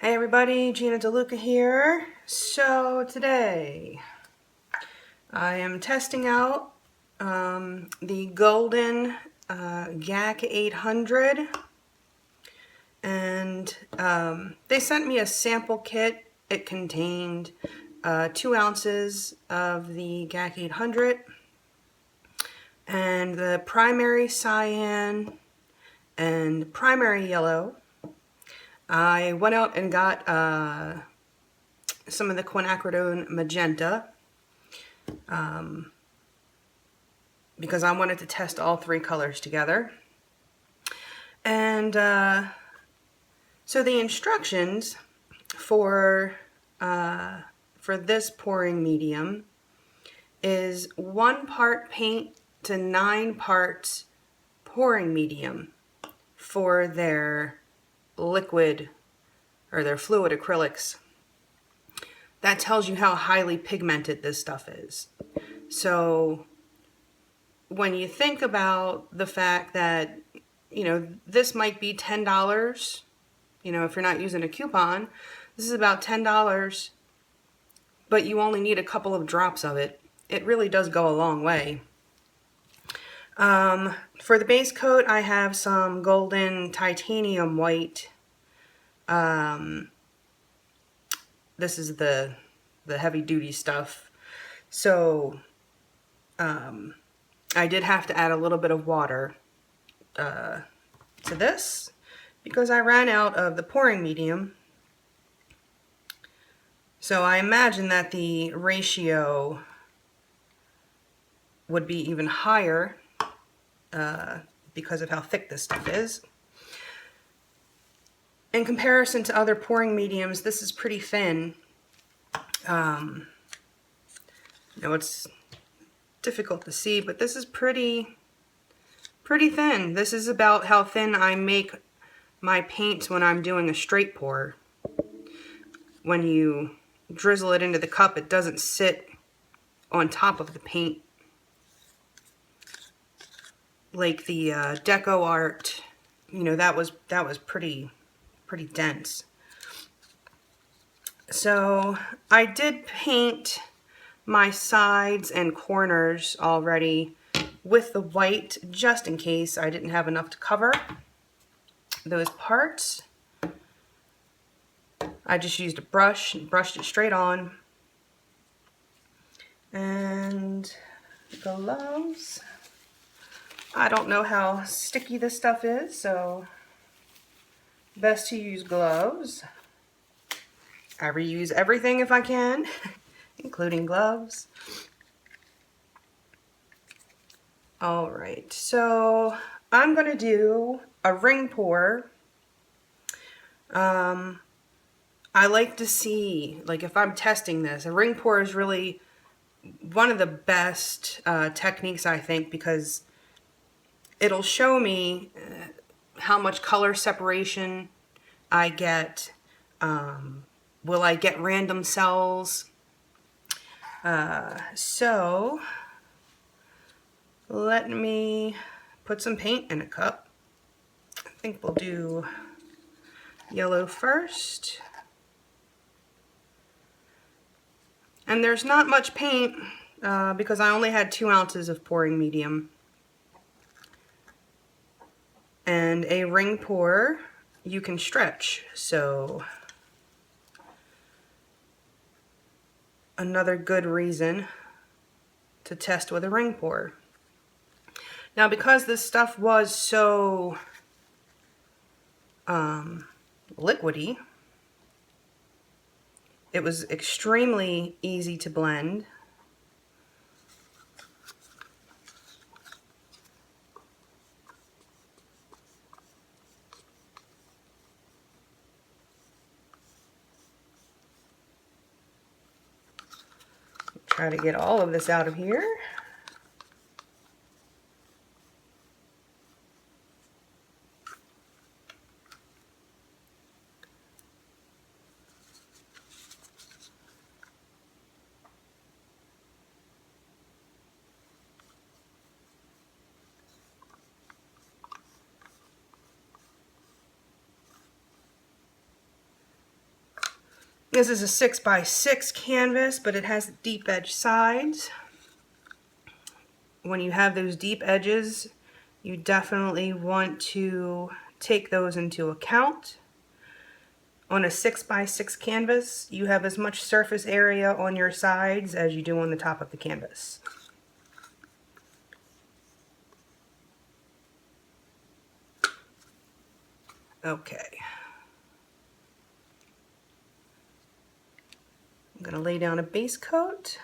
Hey everybody, Gina DeLuca here. So today I am testing out the Golden GAC800, and they sent me a sample kit. It contained 2 ounces of the GAC800 and the primary cyan and primary yellow. I went out and got some of the quinacridone magenta because I wanted to test all 3 colors together. And so the instructions for this pouring medium is 1 part paint to 9 parts pouring medium for their liquid or their fluid acrylics. That tells you how highly pigmented this stuff is. So when you think about the fact that, you know, this might be $10, you know, if you're not using a coupon, this is about $10, but you only need a couple of drops of it. It really does go a long way. For the base coat, I have some golden titanium white. This is the heavy duty stuff. So I did have to add a little bit of water to this because I ran out of the pouring medium. So I imagine that the ratio would be even higher because of how thick this stuff is. In comparison to other pouring mediums, this is pretty thin. You know, it's difficult to see, but this is pretty thin. This is about how thin I make my paints when I'm doing a straight pour. When you drizzle it into the cup, it doesn't sit on top of the paint like the Deco Art. You know, that was pretty dense. So I did paint my sides and corners already with the white, just in case I didn't have enough to cover those parts. I just used a brush and brushed it straight on. And gloves. I don't know how sticky this stuff is, so best to use gloves. I reuse everything if I can, including gloves. Alright, so I'm going to do a ring pour. I like to see, like if I'm testing this, a ring pour is really one of the best techniques, I think, because it'll show me how much color separation I get. Will I get random cells? So let me put some paint in a cup. I think we'll do yellow first. And there's not much paint because I only had 2 ounces of pouring medium. And a ring pour you can stretch, so another good reason to test with a ring pour. Now, because this stuff was so liquidy, it was extremely easy to blend. Try to get all of this out of here. This is a 6x6 canvas, but it has deep edge sides. When you have those deep edges, you definitely want to take those into account. On a 6x6 canvas, you have as much surface area on your sides as you do on the top of the canvas. Okay. I'm going to lay down a base coat.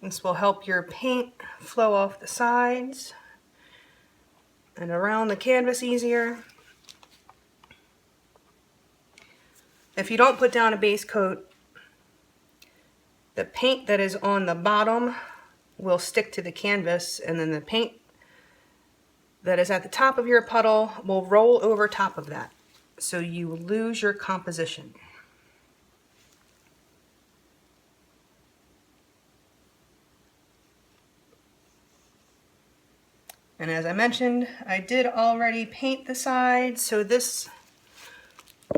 This will help your paint flow off the sides and around the canvas easier. If you don't put down a base coat, the paint that is on the bottom will stick to the canvas, and then the paint that is at the top of your puddle will roll over top of that, so you lose your composition. And as I mentioned, I did already paint the sides, so this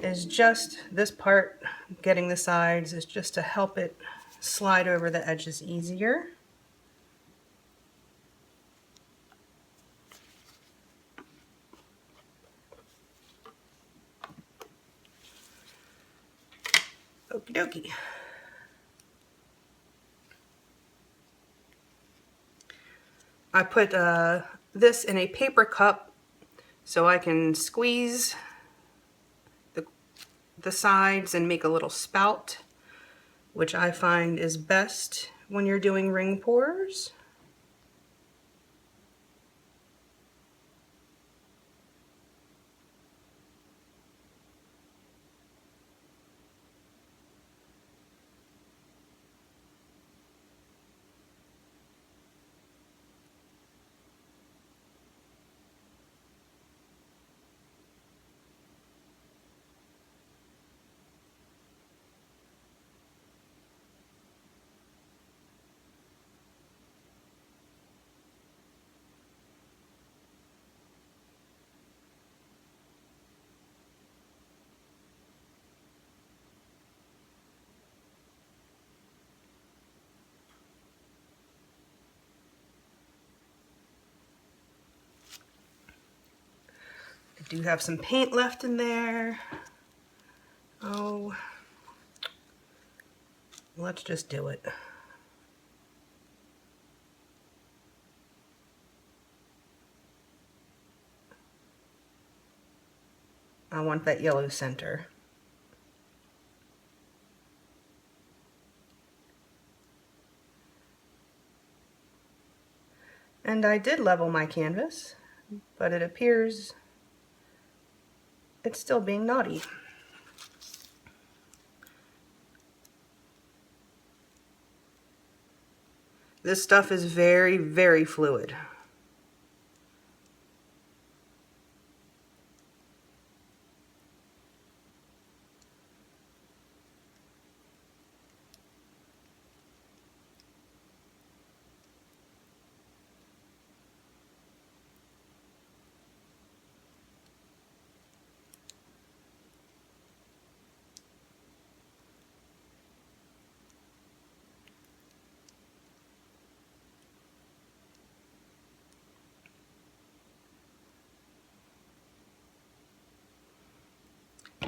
is just, this part, getting the sides, is just to help it slide over the edges easier. Okie dokie. I put this in a paper cup so I can squeeze the sides and make a little spout, which I find is best when you're doing ring pours. I do have some paint left in there. Oh, let's just do it. I want that yellow center. And I did level my canvas, but it appears it's still being naughty. This stuff is very, very fluid.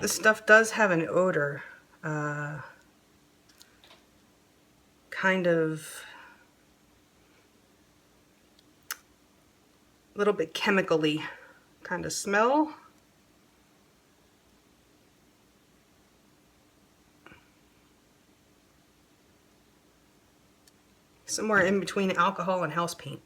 This stuff does have an odor, kind of a little bit chemically kind of smell. Somewhere in between alcohol and house paint.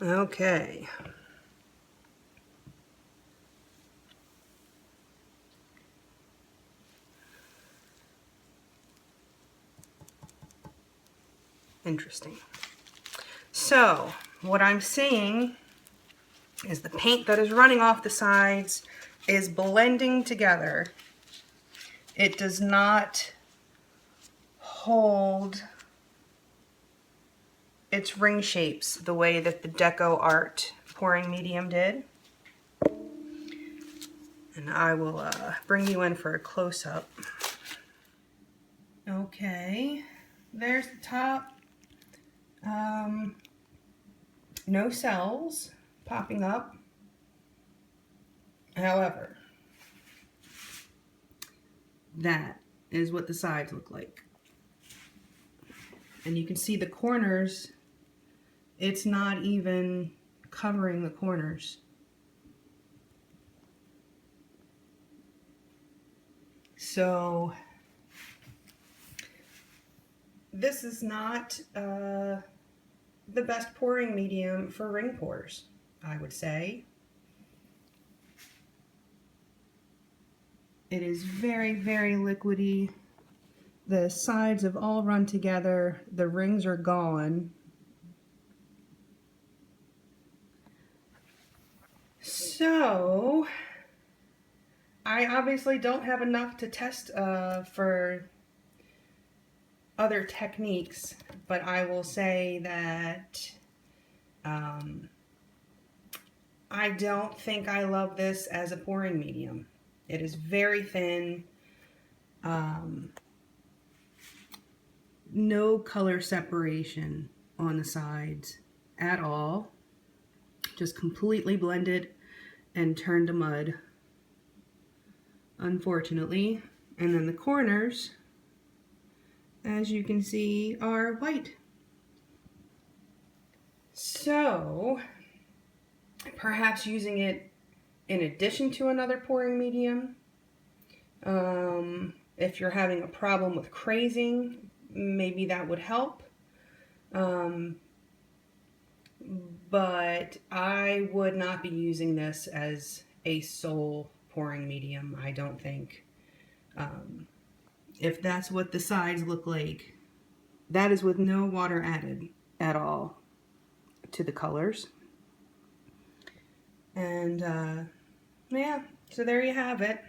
Okay. Interesting. So what I'm seeing is the paint that is running off the sides is blending together. It does not hold its ring shapes the way that the Deco Art pouring medium did. And I will bring you in for a close-up. Okay, there's the top. No cells popping up. However, that is what the sides look like. And you can see the corners, it's not even covering the corners. So this is not the best pouring medium for ring pours, I would say. It is very, very liquidy. The sides have all run together. The rings are gone. So I obviously don't have enough to test for other techniques, but I will say that I don't think I love this as a pouring medium. It is very thin, no color separation on the sides at all, just completely blended and turned to mud, unfortunately. And then the corners, as you can see, are white. So perhaps using it in addition to another pouring medium. If you're having a problem with crazing, maybe that would help. But I would not be using this as a sole pouring medium, I don't think. If that's what the sides look like, that is with no water added at all to the colors. And yeah, so there you have it.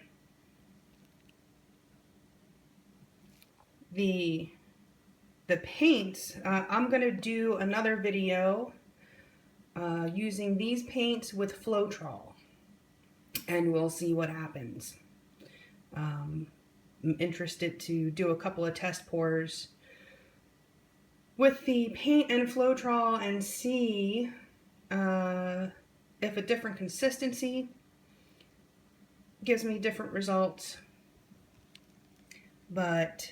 The paints, I'm going to do another video using these paints with Floetrol, and we'll see what happens. I'm interested to do a couple of test pours with the paint and Floetrol and see if a different consistency gives me different results. But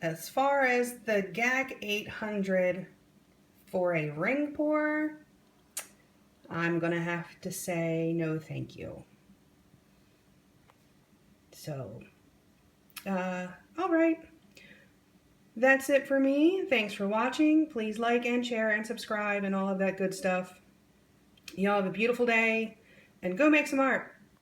as far as the GAC800 for a ring pour, I'm gonna have to say no thank you. So, all right. That's it for me. Thanks for watching. Please like and share and subscribe and all of that good stuff. Y'all have a beautiful day and go make some art.